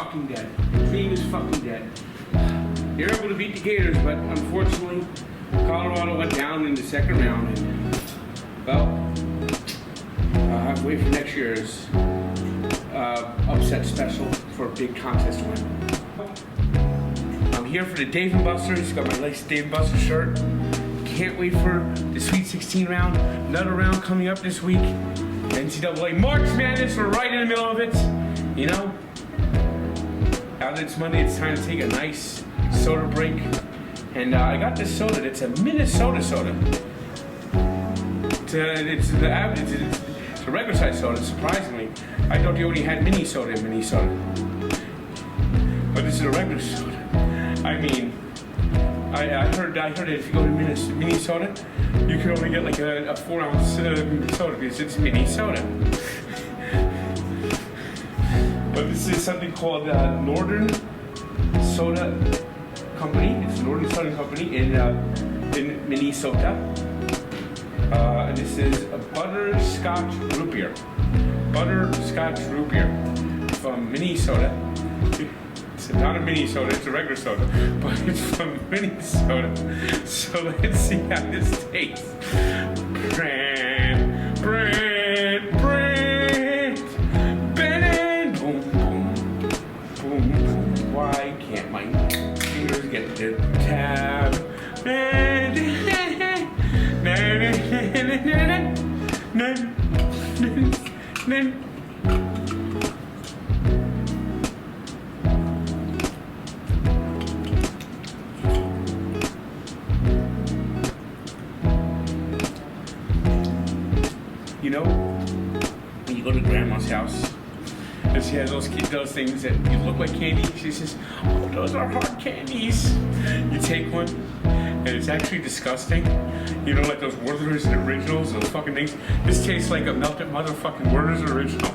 fucking dead. The team is fucking dead. They're able to beat the Gators, but unfortunately, Colorado went down in the second round. And, well, I'll have to wait for next year's upset special for a big contest win. I'm here for the Dave & Buster's. Got my nice Dave & Buster's shirt. Can't wait for the Sweet 16 round. Another round coming up this week. NCAA March Madness, we're right in the middle of it. You know, now that it's Monday, it's time to take a nice soda break. And I got this soda. It's a Minnesota soda. It's a regular size soda, surprisingly. I thought they only had mini soda in Minnesota. But this is a regular soda. I mean, I heard that if you go to Minnesota, you can only get like a 4-ounce soda because it's mini soda. But this is something called Northern Soda Company. It's Northern Soda Company in Minnesota. This is a Butterscotch root beer. Butterscotch root beer from Minnesota. It's not a mini soda, it's a regular soda, but it's from Minnesota. So let's see how this tastes. Brand, boom, boom, boom, boom. Why can't my fingers get the tab? You know, when you go to grandma's house, and she has those things that you look like candy. She says, "Oh, those are hard candies." You take one, and it's actually disgusting. You know, like those Werther's originals, those fucking things. This tastes like a melted motherfucking Werther's original.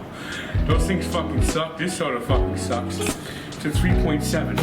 Those things fucking suck. This soda fucking sucks. It's a 3.7.